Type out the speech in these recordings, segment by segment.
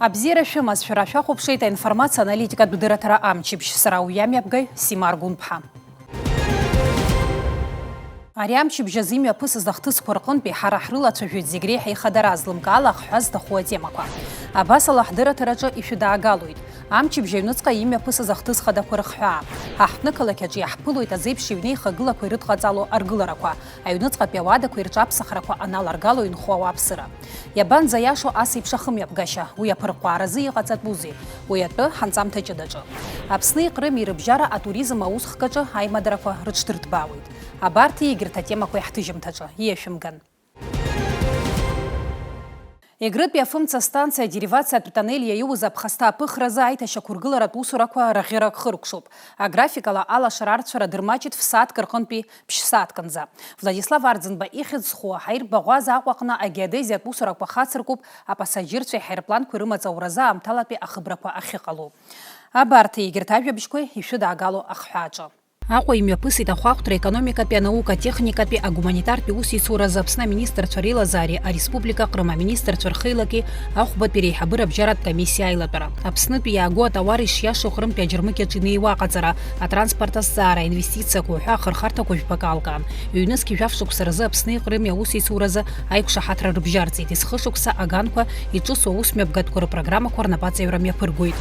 Абзира шәымаз шәара шәахәаԥшит аинформациа аналитикатә дырраҭара амчыбжь, сара уиамҩаԥгаҩ Симар Гәынԥҳа. Ари амчыбжь азы имҩаԥысыз ахҭысқәа рҟынтәи ҳара ҳрылацәажәоит зегь реиҳа ихадара злымкаала ҳҳәа зҭаху атемақәа. Абас ала ҳдырраҭараҿы ишәыдаагалоит. Амчыбжь аҩныҵҟа имҩаԥысыз ахҭыс хадақәа рыхҳәаа. Ҳаҳҭнықалақь иаҳԥылоит азеиԥш иҩнеихагылақәа ирыдҟаҵало аргыларақәа, аҩныҵҟатәи ауадақәа ирҿаԥсахрақәа аналаргало инхо ауааԥсыра. Иабанӡаиашо ас еиԥш ахымҩаԥгашьа, уи аԥырҟәааразы иҟаҵатәузеи, уи атәы ҳанҵамҭа ҷыдаҿы. Аԥсни Иҟрыми рыбжьара атуризм аусхкаҿы аимадарақәа рыҽдырҭбаауеит. Абарҭ егьырҭ атемақәа иаҳҭыжьымҭаҿы ииашәымган. Егрытәи афымца станциа деривациатә тоннель иаиуз аԥхасҭа аԥыхразы аиҭашьақәа ргыларатә усурақәа раӷьырак хыркәшоуп. Аграфикала алашара арцәара дырмаҷит ф-сааҭк рҟынтәи ԥшь-сааҭкынӡа. Владислав Арӡынба ихьӡ зху аҳаирбаӷәаза Аҟәаҟны агеодезиатә усурақәа хацыркуп апассажьырцәа иҳаирпланқәа ирымаҵ-ауразы аамҭалатәи ахыбрақәа ахьыҟало. Абарҭ егьырҭ ажәабжьқәа ишәыдаагало ахҳәааҿы. Аҟәа имҩаԥысит ахәаахәҭра економикатәи, анаука-техникатәи, агуманитартәи усеицуразы Аԥсны аминистрцәа реилазаареи, ареспублика Ҟрым аминистрцәа рхеилаги ахәбатәи реиҳабыра абжьаратә комиссиа аилатәара. Аԥснытәи иааго атауар ишиашоу Ҟрымтәи аџьармыкьаҿ инеиуа аҟаҵара, атранспорт азҵаара, аинвестициақәа уҳәа ахырхарҭақәа жәпак алкаан. Ҩнызқьи жәаф-шықәса рзы Аԥсни Ҟрыми аусеицуразы аиқәшаҳаҭра рыбжьарҵеит. Есхы-шықәса аганқәа иҿысуа аусмҩаԥгатәқәа рпрограммақәа рнапаҵаҩра мҩаԥыргоит.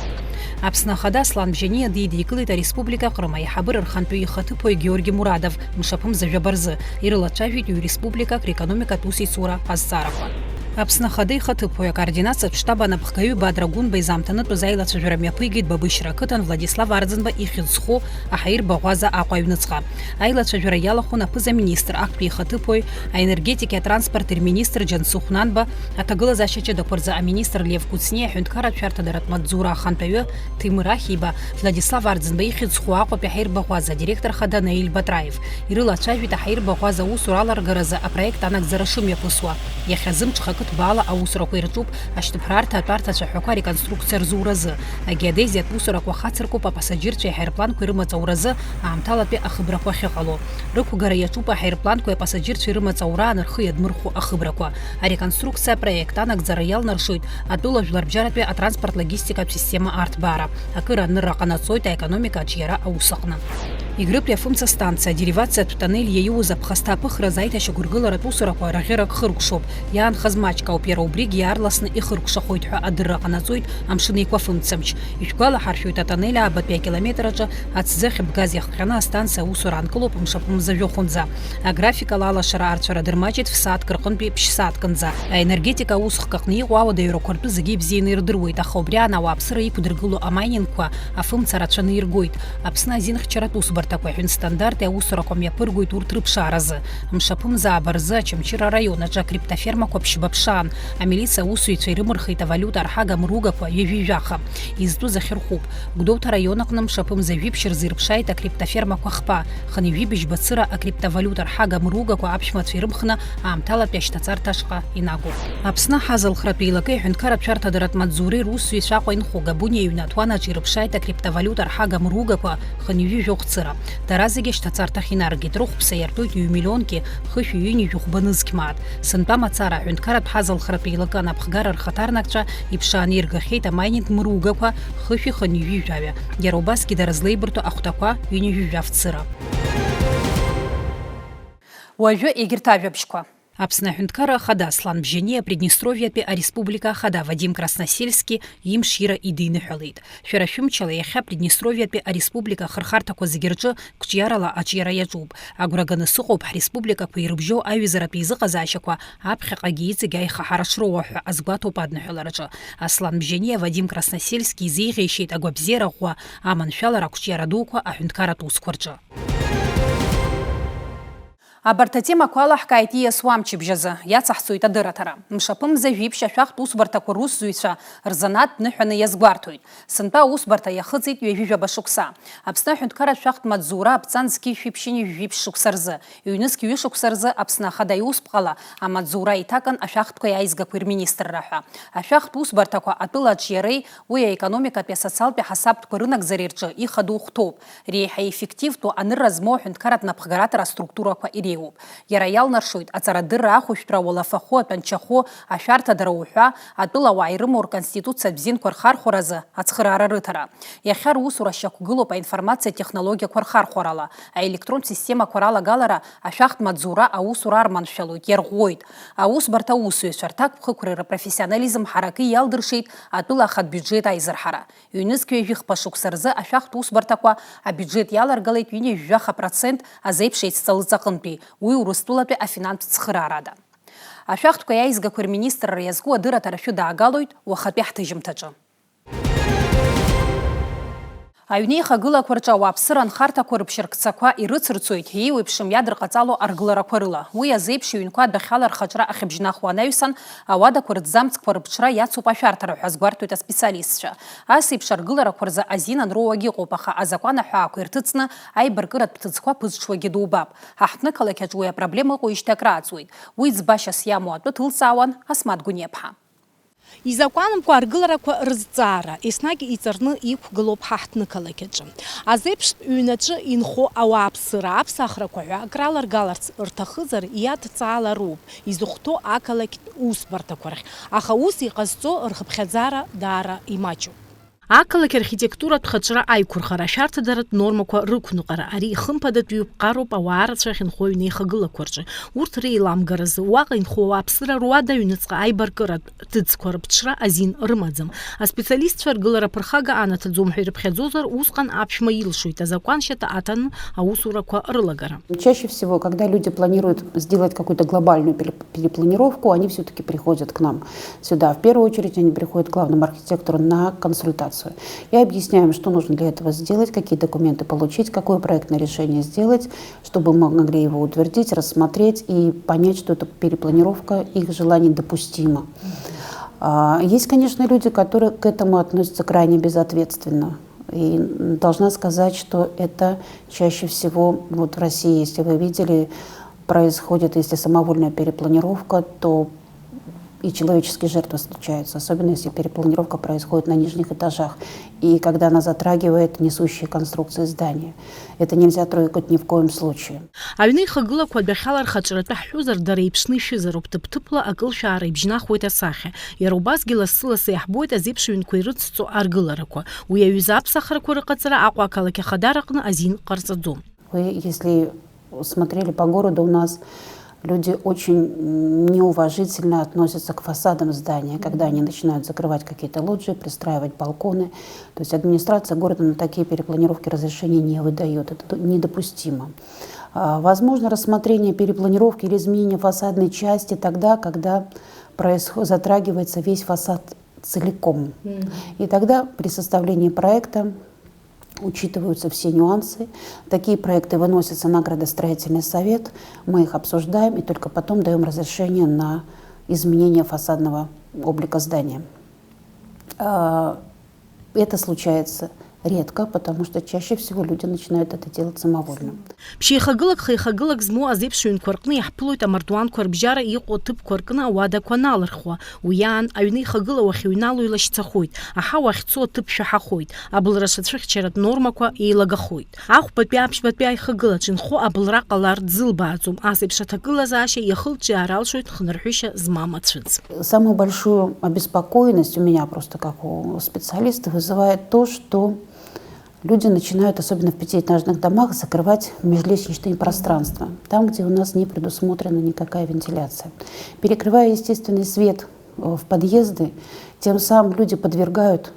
Аԥсны ахада Аслан Бжьаниа дидикылеит ареспублика Ҟрым аиҳабыра рхантәаҩы ихаҭыԥуаҩ Георги Мурадов мшаԥымза жәабарзы ирылацәажәеит ҩ-республикак рекономикатә усеицура азҵаарақәа. Аԥсны ахада ихаҭыԥуаҩ акоординациатә штаб анапхгаҩы Бадра Гәынба изаамҭанытәыз аилацәажәара мҩаԥигеит Бабышьра ақыҭан Владислав Арӡынба ихьӡ зху аҳаирбаӷәаза Аҟәа аҩныҵҟа. Аилацәажәара иалахәын аԥыза-министр, актәи ихаҭыԥуаҩ, аенергетикеи атранспорти рминистр Џьансыхә Нанба, аҭагылазаашьа ҷыдақәа рзы аминистр Лев Кәыҵниа, аҳәынҭқарратә шәарҭадаратә маҵзура ахантәаҩы Ҭемыр Ахиба, Владислав Арӡынба ихьӡ зху Аҟәатәи аҳаирбаӷәаза адиректор хада Наиль Батраев. Ирылацәажәеит аҳаирбаӷәаза аусура аларгаразы апроект анагӡара шымҩаԥысуа. Иахьазымҽха ақыҭбаала аусурақәа ирҿуп ашьҭыԥрарҭа атәарҭа ацәаҳәақәа реконструкциа рзуразы. Агеодезиатә усурақәа хацыркуп апассажьырцәа иҳаирпланқәа ирымаҵ-ауразы аамҭалатәи ахыбрақәа ахьыҟало. Рықәгара иаҿуп аҳаирпланқәа апассажьырцәа ирымаҵ-аураан рхы иадмырхәо ахыбрақәа. Ареконструкциа апроект анагӡара иалнаршоит атәыла жәларбжьаратәи атранспорт логистикатә система арҭбаара. Акыр анырра ҟанаҵоит аекономика аҿиара аус аҟны. Егрытәи афымца станциа деривациатә тоннель иаиуз аԥхасҭа аԥыхразы аиҭашьақәа ргыларатә усурақәа раӷьырак хыркәшоуп. Иаанхаз маҷк ауп, иара убригьы иаарласны ихыркәшахоит ҳәа адырра ҟанаҵоит амшын еиқәа афымцамч. Ишәгәалаҳаршәоит атоннель аабатәи акилометраҿы аҭӡы ахьыбгаз иахҟьаны астанциа аусура аанкылоуп мшаԥымза жәохәынӡа. Аграфикала алашара арцәара дырмаҷит ф-сааҭк рҟынтәи ԥшь-сааҭкынӡа. Аенергетика аусхк аҟны иҟоу ауадаҩрақәа ртәы зегьы ибзианы ирдыруеит, аха убри аан ауааԥсыра иқәдыргыло амайнингқәа афымца рацәаны иргоит. Аԥсны азинхьчаратә усбарҭақәа ҳәынҭстандарти аусурақәа мҩаԥыргоит урҭ рыԥшааразы. Мшаԥымза аабарзы Очамчыра араион аҿы акриптофермақәа ԥшьба ԥшаан. Амилициа аусзуҩцәа ирымырхит авалиута арҳага мругақәа ҩажәижәаха. Изтәыз ахьырхәуп. Гәдоуҭа араион аҟны мшаԥымза жәиԥшь рзы ирԥшааит акриптофермақәа хԥа. Хынҩажәибжь Бацыра акриптовалиута арҳага мругақәа аԥшәмацәа ирымхны аамҭалатәи ашьҭаҵарҭа ашҟа инагоуп. Аԥсны ҳазалхратәы еилакы аҳәынҭқарратә шәарҭадаратә маҵзуреи русзуҩцәа Аҟәа инхо Габуни аҩнаҭуанаҿ ирыԥшааит акриптовалиута арҳага мругақәа хынҩажәижәохә Цыра. Дара зегьы ашьҭаҵарҭахь инаргеит. Рыхәԥса иартәоит ҩ-миллионки хышә ҩынҩажәи ӷбанызқьмаат. Сынтәа мацара аҳәынҭқарратә ҳазалхратәы еилакы анапхгара рхаҭарнакцәа иԥшааны иргахьеит амайнинг мругақәа хышәи хынҩажәижәаҩа. Иара убасгьы дара злеибырҭо ахәҭақәа ҩынҩажәижәаф Цыра. Уажәы егьырҭ ажәабжьқәа. Аԥсны аҳәынҭқарра ахада Аслан Бжьаниа Приднестровиатәи ареспублика ахада Вадим Красносельски имшира идиныҳәалеит. Шәара шәымчала иахьа Приднестровиатәи ареспублика ахырхарҭақәа зегьы рҿы қәҿиарала аҿиара иаҿуп. Агәра ганы сыҟоуп ҳреспубликақәа ирыбжьоу аҩызаратәи изыҟазаашьақәа аԥхьаҟагьы иҵегь аихаҳара шроуа ҳәа азгәаҭоуп адныҳәалараҿы. Аслан Бжьаниа Вадим Красносельски изеиӷьеишьеит агәабзиара ӷәӷәа аманшәалара ақәҿиара дуқәа аҳәынҭқарратә усқәа рҿы. Абарҭ атемақәа алаҳкааит ииасуа амчыбжь азы, иацаҳҵоит адырраҭара. Мшаԥымза жәиԥшь ашәахтә усбарҭақәа русзуҩцәа рзанааҭтә ныҳәаны иазгәарҭоит. Сынтәа аусбарҭа иахыҵит ҩажәижәаба шықәса. Аԥсны аҳәынҭқарратә шәахтә маҵзура аԥҵанҵки шәиԥшьыни жәиԥшь шықәса рзы. Ҩнызқьи ҩышықәса рзы Аԥсны ахада иусԥҟала амаҵзура иҭакын ашәахтәқәа иааизгақәа ирминистрра ҳәа. Ашәахтә усбарҭақәа атәыла аҿиареи уи аекономикатәи асоциалтәи ҳасабтәқәа рынагӡареи рҿы ихадоу хәҭоуп. Реиҳа еффективтәу анырра змоу аҳәынҭқарратә напхгаратәра аструктурақәа иоуп. Иара иалнаршоит аҵарадырра ахәышәтәра уалафахәы атәанчахәы ашәарҭадара уҳәа атәылауаа ирымоу рконституциатә бзиақәа рхархәаразы ацхыраара рыҭара. Иахьа русура шьақәгылоуп аинформациатә технологиақәа рхархәарала, аелектронтә системақәа ралагалара ашәахтә маҵзура аусура арманшәалоит, иарӷәӷәоит. Аусбарҭа аусзуҩцәа рҭакԥхықәреи рпрофессионализм ҳараки иалдыршеит атәыла ахатә бюджет аизырҳара. Ҩнызқьҩажәихԥа шықәса рзы ашәахтә усбарҭақәа абюджет иаларгалеит 2% азеиԥш еицҵалыҵаҟынтәи, уи Урыстәылатәи афинантә цхыраарада. Ашәахтәқәа иаизгақәа рминистрра иазку адырраҭара ашәы даагалоит уахатәи ҳҭыжьымҭаҿы. Аҩнеихагылақәа рҿы ауааԥсыра анхарҭақәа рыԥшьыркцақәа ирыцырцоит еиуеиԥшым иадырҟаҵало аргыларақәа рыла. Уи азеиԥш ҩынқәа адәахьала рхаҿра ахьыбжьнахуа анаҩсан ауадақәа рыҭӡамцқәа рыԥҽра иацуп ашәарҭара ҳәа азгәарҭоит аспециалистцәа. Ас еиԥш аргыларақәа рзы азин анроуагьы ыҟоуп, аха азакәан аҳәаақәа ирҭыҵны аибаркыратә ҭыӡқәа ԥызҽуагьы дубап. Ҳаҳҭны қалақьаҿ уи апроблема ыҟоуижьҭеи акрааҵуеит. Уи ӡбашьас иамоу атәы ҭылҵаауан Асмат Гәынеиԥҳа. Изакәанымкәа аргыларақәа рызҵаара еснагь иҵарны иқәгылоуп ҳаҳҭны қалақьаҿы. Азеиԥштә ҩнаҿы инхо ауааԥсыра аԥсахрақәа ҳәа акраларгаларц рҭахызар иадҵаалароуп изыхәҭоу ақалақьтә усбарҭақәа рахь, аха ус иҟазҵо рхыԥхьаӡара даара имаҷуп. Ақалақь архитектуратә хаҿра аиқәырхара, ашәарҭадаратә нормақәа рықәныҟара, ари ихымԥадатә ҩыԥҟароуп ауаа рацәа ахьынхо аҩнеихагылақәа рҿы. Урҭ реиламгаразы уаҟа инхо ауааԥсыра руада аҩныҵҟа аибаркыратә ҭыӡқәа рыԥҽра азин рымаӡам. Аспециалистцәа ргылараԥырхага анаҭаӡом ҳәа ирыԥхьаӡозар, усҟан аԥшәма илшоит азакәан шьаҭа аҭаны аусурақәа рылагара. Чаще всего, когда люди планируют сделать какую-то глобальную перепланировку, они все-таки приходят к нам сюда. В первую очередь они приходят к главному архитектору на консультацию. И объясняем, что нужно для этого сделать, какие документы получить, какое проектное решение сделать, чтобы мы могли его утвердить, рассмотреть и понять, что эта перепланировка их желаний допустима. Есть, конечно, люди, которые к этому относятся крайне безответственно. И должна сказать, что это чаще всего вот в России, если вы видели, происходит, если самовольная перепланировка, то и человеческие жертвы случаются, особенно если перепланировка происходит на нижних этажах, и когда она затрагивает несущие конструкции здания. Это нельзя трогать ни в коем случае. Аҩнеихагылақәа адәахьала рхаҿратәы ҳҳәозар, дара еиԥшны ишәызароуп, ҭыԥ-ҭыԥла акылшәаара ибжьнахуеит асахьа. Иара убасгьы лассы-лассы иаҳбоит азеиԥш ҩынқәа ирыцҵо аргыларақәа. Уи аҩыза аԥсахрақәа рыҟаҵара Аҟәа ақалақь ахадараҟны азин ҟарҵаӡом. Вы, если смотрели по городу, у нас люди очень неуважительно относятся к фасадам здания, когда они начинают закрывать какие-то лоджии, пристраивать балконы. То есть администрация города на такие перепланировки разрешения не выдает. Это недопустимо. Возможно рассмотрение перепланировки или изменения фасадной части тогда, когда затрагивается весь фасад целиком. И тогда при составлении проекта учитываются все нюансы. Такие проекты выносятся на градостроительный совет, мы их обсуждаем и только потом даем разрешение на изменение фасадного облика здания. Это случается редко, потому что чаще всего люди начинают это делать самовольно. Ԥшьеихагылак, хеихагылак змоу азеиԥш ҩынқәа рҟны иаҳԥылоит амардуанқәа рбжьара иҟоу ҭыԥқәа ркны ауадақәа налырхуа. Уи аан аҩнеихагыла уахьыҩнало илашьцахоит, аҳауа ахьцо аҭыԥ шәаҳахоит, абылра шацәыхьчаратә нормақәа еилагахоит. Ахәбатәи аԥшьбатәи аихагылаҿ инхо абылра ҟалар дзылбааӡом. Ас еиԥш аҭагылазаашьа иахылҿиаара алшоит хнырҳәышьа змам ацәыӡ. Самую большую обеспокоенность у меня просто как у специалиста вызывает то, что люди начинают, особенно в пятиэтажных домах, закрывать межлестничные пространства, там, где у нас не предусмотрена никакая вентиляция. Перекрывая естественный свет в подъезды, тем самым люди подвергают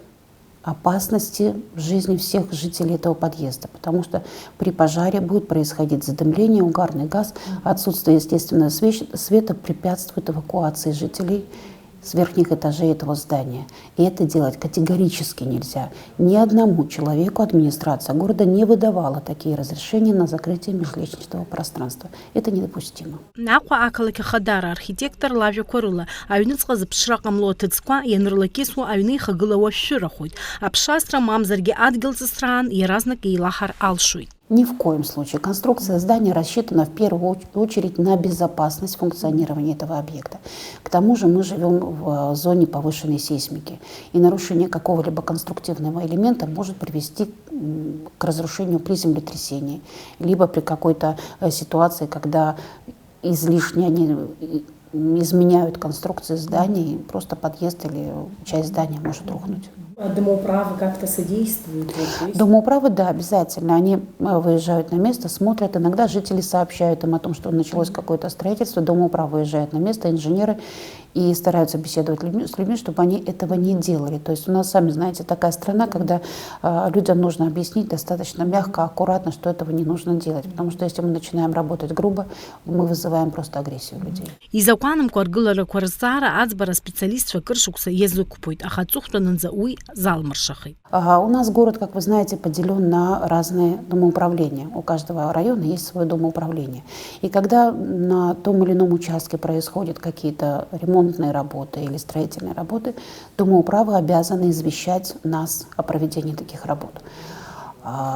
опасности жизни всех жителей этого подъезда, потому что при пожаре будет происходить задымление, угарный газ, отсутствие естественного света препятствует эвакуации жителей с верхних этажей этого здания. И это делать категорически нельзя. Ни одному человеку администрация города не выдавала такие разрешения на закрытие межлестничного пространства. Это недопустимо. Аҟәа ақалақь ахадара архитектор лажәақәа рыла аҩныҵҟа зыԥшра ҟамло аҭыӡқәа ианрылакьысуа аҩнеихагыла уашәшәырахоит. Аԥшасра мамзаргьы адгьылҵысраан иаразнак еилаҳар алшоит. Ни в коем случае. Конструкция здания рассчитана в первую очередь на безопасность функционирования этого объекта. К тому же мы живем в зоне повышенной сейсмики, и нарушение какого-либо конструктивного элемента может привести к разрушению при землетрясении, либо при какой-то ситуации, когда излишне они изменяют конструкции зданий, и просто подъезд или часть здания может рухнуть. А домоуправы как-то содействуют? Домоуправы, да, обязательно. Они выезжают на место, смотрят. Иногда жители сообщают им о том, что началось какое-то строительство. Домоуправ выезжает на место, инженеры, и стараются беседовать с людьми, чтобы они этого не делали. То есть у нас, сами знаете, такая страна, когда людям нужно объяснить достаточно мягко, аккуратно, что этого не нужно делать. Потому что если мы начинаем работать грубо, мы вызываем просто агрессию людей. Изакәанымқәа ргыларақәа рызҵаара аӡбара специалистцәа кыр шықәса иазықәԥоит, аха аҵыхәтәанынӡа уи залмыршахит. У нас город, как вы знаете, поделен на разные домоуправления. У каждого района есть свое домоуправление. И когда на том или ином участке происходят какие-то ремонтные работы или строительные работы, домоуправы обязаны извещать нас о проведении таких работ.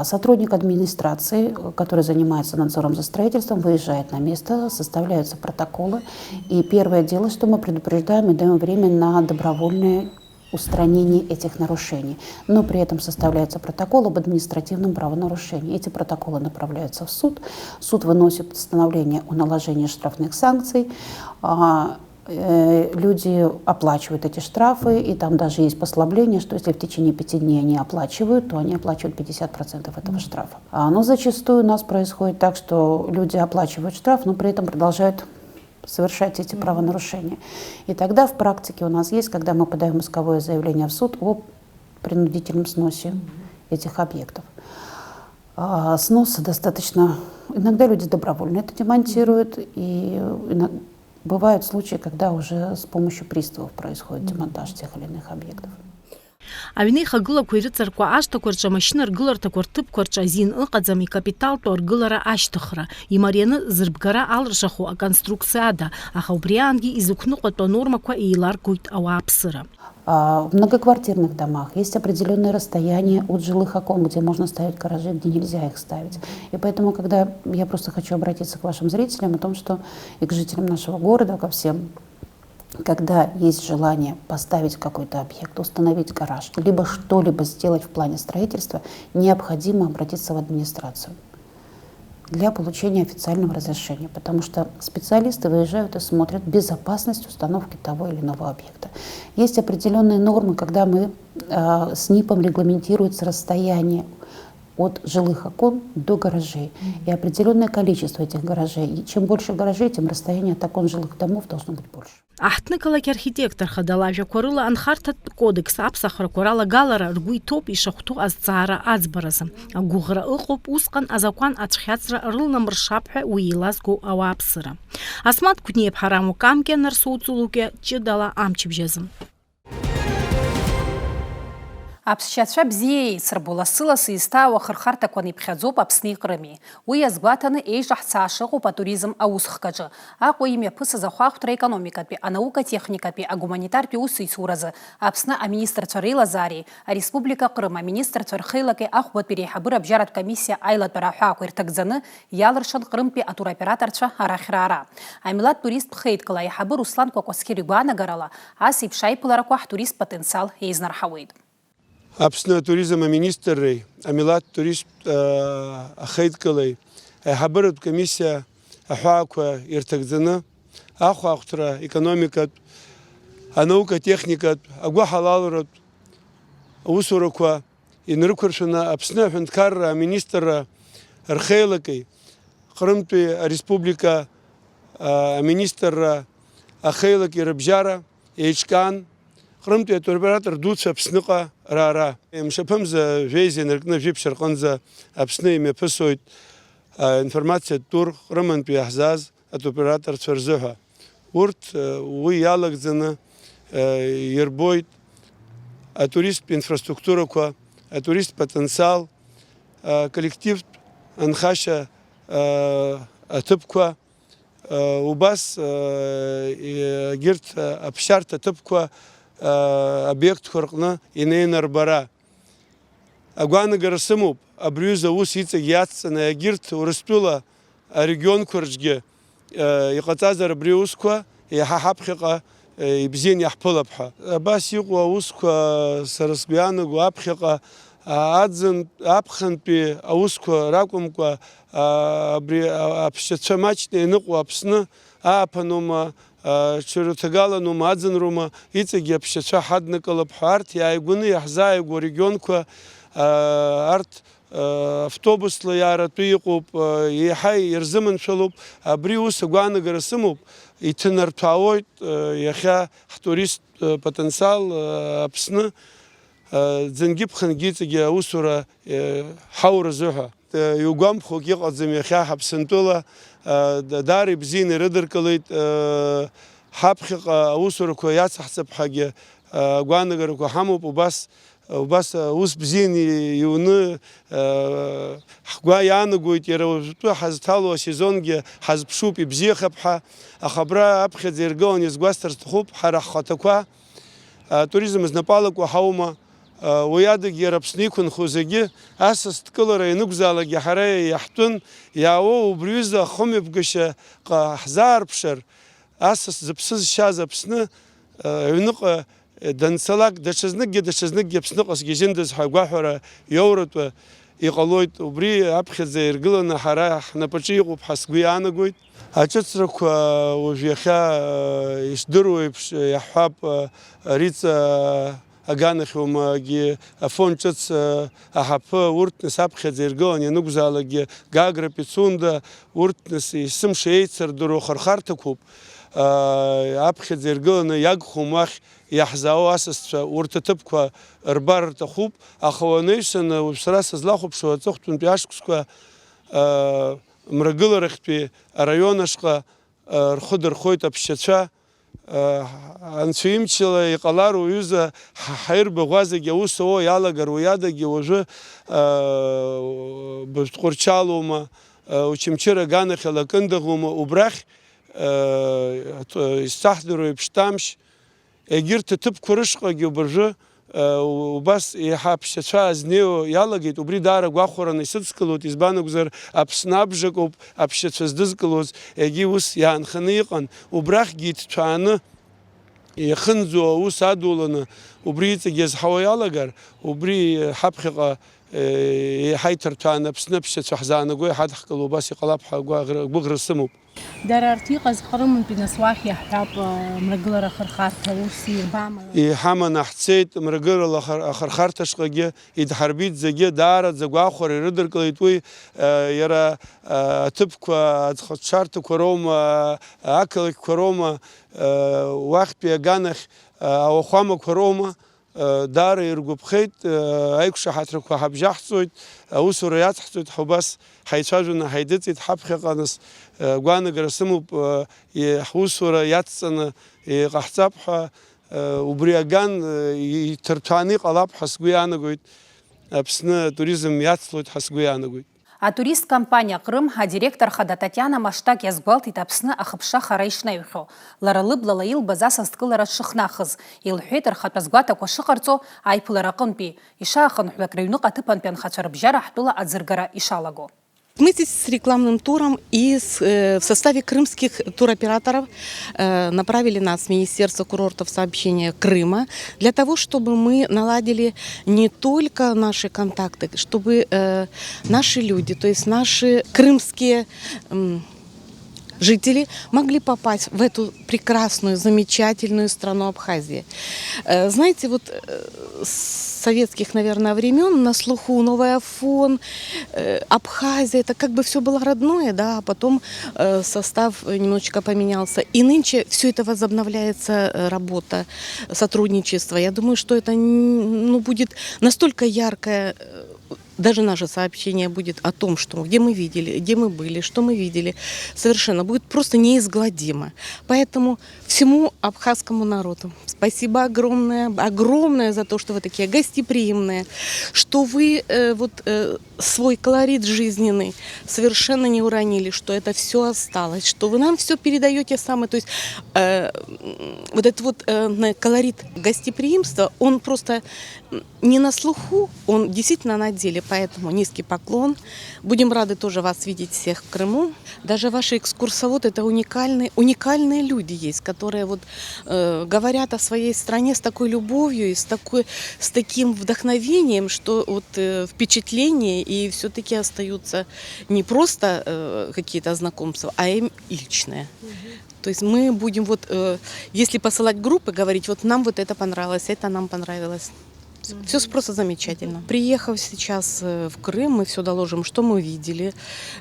Сотрудник администрации, который занимается надзором за строительством, выезжает на место, составляются протоколы. И первое дело, что мы предупреждаем и даем время на добровольное устранение этих нарушений. Но при этом составляется протокол об административном правонарушении. Эти протоколы направляются в суд. Суд выносит постановление о наложении штрафных санкций. Люди оплачивают эти штрафы, и там даже есть послабление, что если в течение 5 дней они оплачивают, то они оплачивают 50% этого штрафа. Но зачастую у нас происходит так, что люди оплачивают штраф, но при этом продолжают совершать эти правонарушения. И тогда в практике у нас есть, когда мы подаем исковое заявление в суд о принудительном сносе этих объектов. Сносы достаточно... Иногда люди добровольно это демонтируют, и бывают случаи, когда уже с помощью приставов происходит демонтаж тех или иных объектов. Аҩны ихагылақәа ирыҵаркуа ашҭақәа рҿы амашьына ргыларҭақәа рҭыԥқәа рҿы азин ыҟаӡам икапиталтәу аргылара ашьҭыхра, имарианы зырбгара алыршаху аконструкциа ада, аха убри аангьы изықәныҟәатәу анормақәа еиларгоит ауааԥсыра. В многоквартирных домах есть определенное расстояние от жилых окон, где можно ставить гаражи, где нельзя их ставить. И поэтому, когда я просто хочу обратиться к вашим зрителям о том, что и к жителям нашего города, ко всем, когда есть желание поставить какой-то объект, установить гараж, либо что-либо сделать в плане строительства, необходимо обратиться в администрацию для получения официального разрешения, потому что специалисты выезжают и смотрят безопасность установки того или иного объекта. Есть определенные нормы, когда мы с НИПом регламентируется расстояние от жилых окон до гаражей. И определенное количество этих гаражей. И чем больше гаражей, тем расстояние от окон жилых домов должно быть больше. Аҳҭнықалақь архитекторха далажәақәа рыла анхарҭатә кодекс аԥсахрақәа ралагалара ргәы иҭоуп ишахәҭоу азҵаара аӡбаразы. Агәыӷра ыҟоуп усҟан азакәан ацәхьаҵра рылнамыршап ҳәа уи еилазгоу ауааԥсыра. Асмат Кәҭниеԥҳа Раму Камкиа, Нарсоу Ҵулукиа, Ҷыдала амчыбжьазы. Аԥсшьацәа бзиа еицырбо лассы-лассы изҭаау ахырхарҭақәа неиԥхьаӡоуп Аԥсни Иҟрыми. Уи иазгәаҭаны еиҿаҳцааша ыҟоуп атуризм аусхкаҿы. Аҟәа имҩаԥысыз ахәаахәҭра економикатәи, анаукатехникатәи, агуманитартәи усеицуразы Аԥсны аминистрцәа реилазаареи, Ареспублика Ҟрым аминистрцәа рхеилагеи ахәбатәи реиҳабыра абжьаратә комиссиа аилатәара аҳәаақәа ирҭагӡаны иалыршан Ҟрымтәи атуроператорцәа арахьраара. Амилаҭ туристтә хеидкыла аиҳабы Руслан Кәакәасқьыр игәаанагарала ас еиԥш аиԥыларақәа ҳтурист потенциал еизнарҳауеит. Аԥсны туризм аминистрреи, амилаҭ турист ахеидкылеи, аиҳабыратә комиссиа аҳәаақәа ирҭагӡаны ахәаахәҭра економикатә, анаукатехникатә, агәыҳалалратә аусурақәа инрықәыршәаны Аԥсны аҳәынҭқарра аминистрра рхеилагеи, Ҟрымтәи ареспублика аминистрра ахеилагеи рыбжьара еиҿкаан Ҟрымтәи атуроператор дуцәа Аԥсныҟа раара. Мшаԥымза жәеиза инаркны жәиԥшьа рҟынӡа Аԥсны имҩаԥысуеит информациатә тур Ҟрымынтәи иаҳзааз атуроператорцәа рзыҳәа. Урҭ уи иалагӡаны ирбоит атуристтә инфраструктурақәа, атурист потенциал, коллективтә анхашьа аҭыԥқәа, убас егьырҭ аԥшьарҭа аҭыԥқәа объектқәа рҟны инеины рбара. Агәаанагара сымоуп абриюза ус иҵегь иацҵаны егьырҭ Урыстәыла арегионқәа рҿгьы иҟаҵазар абри аусқәа иаҳа ҳаԥхьаҟа ибзианы иаҳԥылап ҳәа. Абас иҟоу аусқәа сара сгәы иаанаго аԥхьаҟа аԥхынтәи аусқәа ракәымкәа абри аԥсшьацәа маҷны ианыҟоу Аԥсны ааԥынума, ҽырҭагаланума, аӡынроума, иҵегьы аԥсшьацәа ҳаднакылап ҳәа арҭ иааигәаны иаҳзааигәоу арегионқәа арҭ автобусла иааратәы иҟоуп, еиҳа ирзыманшәалоуп. Абри ус агәаанагара сымоуп, иҭанарҭәаауоит иахьа ҳтурист потенциал Аԥсны ӡынгьы ԥхынгьы иҵегьы аусура ҳаура азыҳәа. Иугәамԥхоук иҟаӡам иахьа ҳаԥсынтәыла даара ибзианы ирыдыркылеит, ҳаԥхьаҟа аусурақәа иацҳҵап ҳәагьы агәаанагарақәа ҳамоуп. Убас ус бзианы иуны ҳгәы иаанагоит, иара уажәтәы ҳазҭало асезонгьы ҳазԥшуп, ибзиахап ҳәа. Аха абра аԥхьаӡа иргылан иазгәасҭар сҭахуп, ҳара ҳхаҭақәа туризм знапалакуа ҳаума. Уи адагьы иара Аԥсны иқәынхо зегьы асас дкылара ианықәзаалакгьы ҳара иаҳтәын, иаауоу убриҩыза ахымҩаԥгашьаҟа ҳзаарԥшыр, асас зыԥсы зшьаз Аԥсны аҩныҟа данцалак даҽазныкгьы Аԥсныҟа сгьежьындаз ҳәа агәаҳәара иоуратәы иҟалоит. Убри аԥхьаӡа иргыланы ҳара ҳнапаҿы иҟоуп ҳәа сгәы иаанагоит. Аҿыцрақәа уажә иахьа ишдыру еиԥш иаҳҳәап, Риҵа аганахьоумагьы афон ҿыц аҳаԥы урҭныс аԥхьаӡа иргылан ианықәзаалакгьы Гагра, Пицунда урҭныс есымша еицырдыруа хырхарҭақәоуп. Аԥхьаӡа иргыланы иагхом уахь иаҳзаау асасцәа урҭ аҭыԥқәа рбар рҭахуп. Аха уанаҩсаны уажә сара сызлахәаԥшуа аҵыхәтәантәи ашықәсқәа мрагыларахьтәи араион ашҟа рхәы дырхоит аԥсшьацәа. Анцәа имчала иҟалар уҩыза ҳаирбаӷәа зегьы аус ауа иалагар, уи адагьы уажәы Быжәтҟәырчалоума, Очамчыра аганахьала акындаӷоума, убрахь исцаҳдыруа еиԥш Тамшь, егьырҭ аҭыԥқәа рышҟагьы убыржәы убас иаҳа аԥсшьацәа азнеиуа иалагеит. Убри даара гәахәараны исыдскылоит, избан акәзар Аԥсны абжакоуп аԥсшьацәа здызкылоз, егьи ус иаанханы иҟан. Убрахьгьы иҭҭәааны иахынӡо аус адуланы убри иҵегь иазҳауа иалагар, убри ҳаԥхьаҟа еиҳа иҭырҭәааны Аԥсны аԥсшьацәа ҳзаанаго иҳадҳкыло убас иҟалап ҳәа гәыӷра сымоуп. Дара арҭ иҟаз ҟрымынтәи нас уахь иаҳҳәап мрагылара ахырхарҭа ус ирбама. Иҳаманы ҳцеит мрагылара ахырхарҭашҟагьы, идҳарбит зегьы даараӡа гәахәара ирыдыркылеит. Уи иара аҭыԥқәа, аӡхыҽҽарҭақәа роума, ақалақьқәа роума, уахьтәи аганахь ауахәамақәа роума, даара иргәаԥхеит. Аиқәшаҳаҭрақәа ҳабжьаҳҵоит, аусура иацҳҵоит, убас ҳаицәажәаны ҳаидыҵит. ҳаԥхьаҟа нас гәаанагара сымоуп, ҳусура иацҵаны иҟаҳҵап ҳәа, убри аган иҭырҭәааны иҟалап ҳәа сгәы иаанагоит. Аԥсны туризм иацлоит ҳәа сгәы иаанагоит. Атурист компания Крым адиректор хада Татьяна Маштак иазгәалҭеит Аԥсны ахыԥша хара ишнаҩхьоу. Лара лыблала илбаз асасдкылара шыхнахыз. Илҳәеит рхатәа згәаҭақәа шыҟарҵо аиԥылара аҟынтәи. Ишаахынҳәлак рыҩныҟа аҭыԥантәи анхацәа рыбжьара ҳтәыла аӡыргара ишалаго. Мы здесь с рекламным туром и в составе крымских туроператоров направили нас в Министерство курортов сообщения Крыма для того, чтобы мы наладили не только наши контакты, чтобы наши люди, то есть наши крымские жители могли попасть в эту прекрасную, замечательную страну Абхазии. Знаете, вот с советских, наверное, времен на слуху Новый Афон, Абхазия, это как бы все было родное, да, а потом состав немножечко поменялся. И нынче все это возобновляется, работа, сотрудничество. Я думаю, что это будет настолько яркое. Даже наше сообщение будет о том, что где мы видели, где мы были, что мы видели, совершенно будет просто неизгладимо. Поэтому всему абхазскому народу спасибо огромное, огромное за то, что вы такие гостеприимные, что вы свой колорит жизненный совершенно не уронили, что это все осталось, что вы нам все передаете самое, то есть вот этот колорит гостеприимства, он просто не на слуху, он действительно на деле, поэтому низкий поклон. Будем рады тоже вас видеть всех в Крыму. Даже ваши экскурсоводы — это уникальные люди есть, которые вот, говорят о своей стране с такой любовью и с таким вдохновением, что вот, впечатления и все-таки остаются не просто какие-то знакомства, а им личные. То есть мы будем, вот, если посылать группы, говорить, вот нам вот это понравилось, это нам понравилось. Все просто замечательно. Приехав сейчас в Крым, мы все доложим, что мы видели.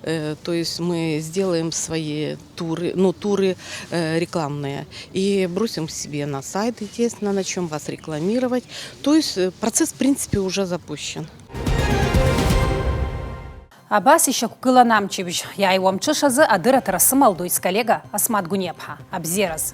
То есть мы сделаем свои туры, туры рекламные. И бросим себе на сайт, естественно, начнем вас рекламировать. То есть процесс, в принципе, уже запущен. Абас еще кукыла намчевич. Я его мчишазы адыра тарасымал дуйс коллега Асмат Гунепха. Абзераз.